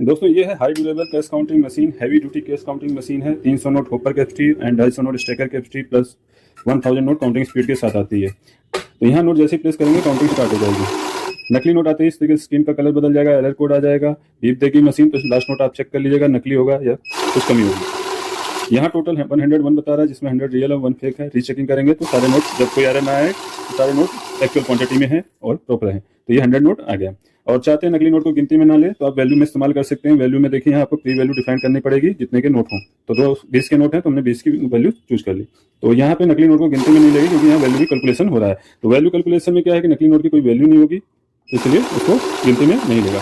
दोस्तों ये है high durable cash counting machine, heavy duty cash counting machine है। 300 note hopper capacity and 250 note Strecker capacity plus 1000 note counting speed के साथ आती है। तो यहाँ नोट जैसे ही प्लेस करेंगे काउंटिंग स्टार्ट हो जाएगी। नकली नोट आते ही इस तरीके से स्क्रीन का कलर बदल जाएगा, एरर कोड आ जाएगा, बीप देगी मशीन, तो लास्ट नोट आप चेक कर लीजिएगा नकली होगा या कुछ कमी होगी। यहाँ टोटल 101 बता रहा है, जिसमें 100 रियल और 1 फेक है। रीचेकिंग करेंगे तो सारे नोट, जब कोई एरर ना आए तो सारे नोट एक्चुअल क्वांटिटी में है और प्रॉपर है। तो ये 100 नोट आ गया। और चाहते हैं नकली नोट को गिनती में ना ले तो आप वैल्यू में इस्तेमाल कर सकते हैं। वैल्यू में देखिए यहाँ आपको प्री वैल्यू डिफाइन करनी पड़ेगी जितने के नोट हों। तो 20 के नोट हैं तो हमने 20 की वैल्यू चूज कर ली। तो यहाँ पे नकली नोट को गिनती में नहीं लेगी क्योंकि यहाँ वैल्यू की कैलकुलेशन हो रहा है। तो वैल्यू कैलकुलेशन में क्या है कि नकली नोट की कोई वैल्यू नहीं होगी, इसलिए उसको गिनती में नहीं लेगा।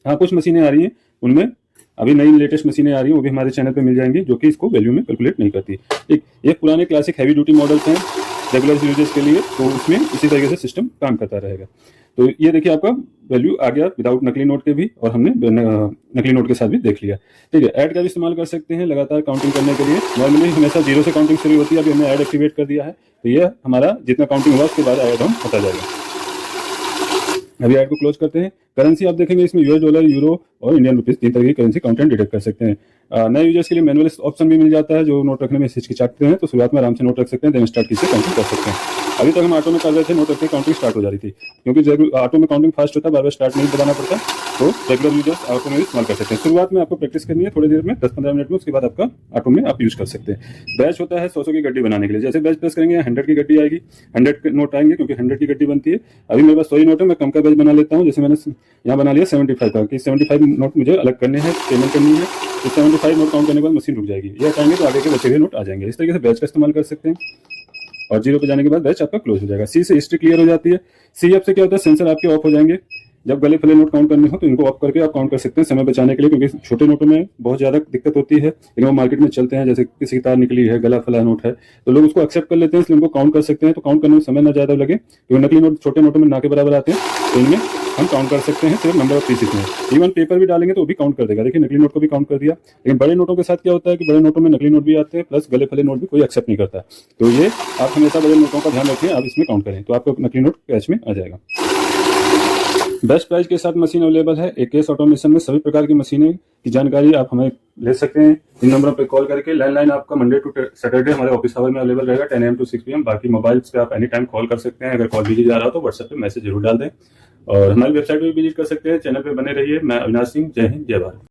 हाँ, कुछ मशीनें आ रही हैं, उनमें अभी नई लेटेस्ट मशीनें आ रही हैं, वो भी हमारे चैनल पे मिल जाएंगी, जो कि इसको वैल्यू में कैलकुलेट नहीं करती। ठीक, ये पुराने क्लासिक हैवी ड्यूटी मॉडल्स हैं रेगुलर यूजेस के लिए, तो उसमें इसी तरीके से सिस्टम काम करता रहेगा। तो ये देखिए आपका वैल्यू आ गया विदाउट नकली नोट के भी, और हमने नकली नोट के साथ भी देख लिया। ठीक है, ऐड का भी इस्तेमाल कर सकते हैं लगातार काउंटिंग करने के लिए। नॉर्मली हमेशा 0 से काउंटिंग शुरू होती है, अभी हमने ऐड एक्टिवेट कर दिया है, तो ये हमारा जितना काउंटिंग हुआ उसके बाद ऐड हम होता जाएगा। अभी ऐड को क्लोज करते हैं। करेंसी आप देखेंगे इसमें यूएस डॉलर, यूरो और इंडियन रुपीस, 3 तरह की करेंसी कंटेंट डिटेक्ट कर सकते हैं। नए यूजर्स के लिए मैनुअल ऑप्शन भी मिल जाता है, जो नोट रखने में हिचकिचाते हैं तो शुरुआत में आराम से नोट रख सकते हैं, देन स्टार्ट कीजिए काउंटिंग कर सकते हैं। अभी तक हम ऑटो में कर रहे थे, नोट रखते काउंटिंग स्टार्ट हो जा रही थी, क्योंकि ऑटो में काउंटिंग फास्ट होता है, बार बार स्टार्ट नहीं दबाना पड़ता, तो रेगुलर यूजर्स ऑटो में इस्तेमाल कर सकते हैं। शुरुआत में आपको प्रैक्टिस करनी है थोड़ी देर में, 10-15 मिनट में, उसके बाद आपका ऑटो में आप यूज कर सकते हैं। बैच होता है 100 की गड्डी बनाने के लिए। जैसे बैच प्रेस करेंगे 100 की गड्डी आएगी, 100 के नोट आएंगे क्योंकि 100 की गड्डी बनती है। अभी मेरे पास 100 नोट है, मैं कम का बैच बना लेता हूँ। जैसे मैंने यहाँ बना लिया 75 का, कि 75 नोट मुझे अलग करने हैं, पेमेंट करनी है, तो 75 नोट काउंट करने के बाद मशीन रुक जाएगी। ये हटाएंगे तो आगे के बचे हुए नोट आ जाएंगे। इस तरीके से बैच का इस्तेमाल कर सकते हैं, और 0 पे जाने के बाद बैच आपका क्लोज हो जाएगा। सी से हिस्ट्री क्लियर हो जाती है। सी एफ से क्या होता है, सेंसर आपके ऑफ हो जाएंगे। जब गले फले नोट काउंट करने हो तो इनको ऑफ करके आप काउंट कर सकते हैं समय बचाने के लिए, क्योंकि छोटे नोटों में बहुत ज्यादा दिक्कत होती है, लेकिन वो मार्केट में चलते हैं। जैसे किसी की तार निकली है, गला फला नोट है, तो लोग उसको एक्सेप्ट कर लेते हैं, इसलिए उनको काउंट कर सकते हैं। तो काउंट करने में समय ना ज्यादा लगे, क्योंकि नकली नोट छोटे नोटों में ना के बराबर आते हैं, तो इनमें हम काउंट कर सकते हैं सिर्फ नंबर ऑफ पीसेस में। इवन पेपर भी डालेंगे तो वो भी काउंट कर देगा। देखिए नकली नोट को भी काउंट कर दिया। लेकिन बड़े नोटों के साथ क्या होता है कि बड़े नोटों में नकली नोट भी आते हैं, प्लस गले फले नोट भी कोई एक्सेप्ट नहीं करता। तो ये आप हमेशा बड़े नोटों का ध्यान रखें, आप इसमें काउंट करें, तो आपका नकली नोट कैच में आ जाएगा। बेस्ट प्राइस के साथ मशीन अवेलेबल है। एक केस ऑटोमेशन में सभी प्रकार की मशीनें की जानकारी आप हमें ले सकते हैं इन नंबरों पर कॉल करके। लैंडलाइन आपका मंडे टू सैटरडे हमारे ऑफिस आवर में अवेलेबल रहेगा 10 AM to 6 PM। बाकी मोबाइल्स पे आप एनी टाइम कॉल कर सकते हैं। अगर कॉल बिजी जा रहा हो तो व्हाट्सएप पे मैसेज जरूर डाल दें, और हमारी वेबसाइट पे भी विजिट कर सकते हैं। चैनल पे बने रहिए। मैं अविनाश सिंह, जय हिंद, जय भारत।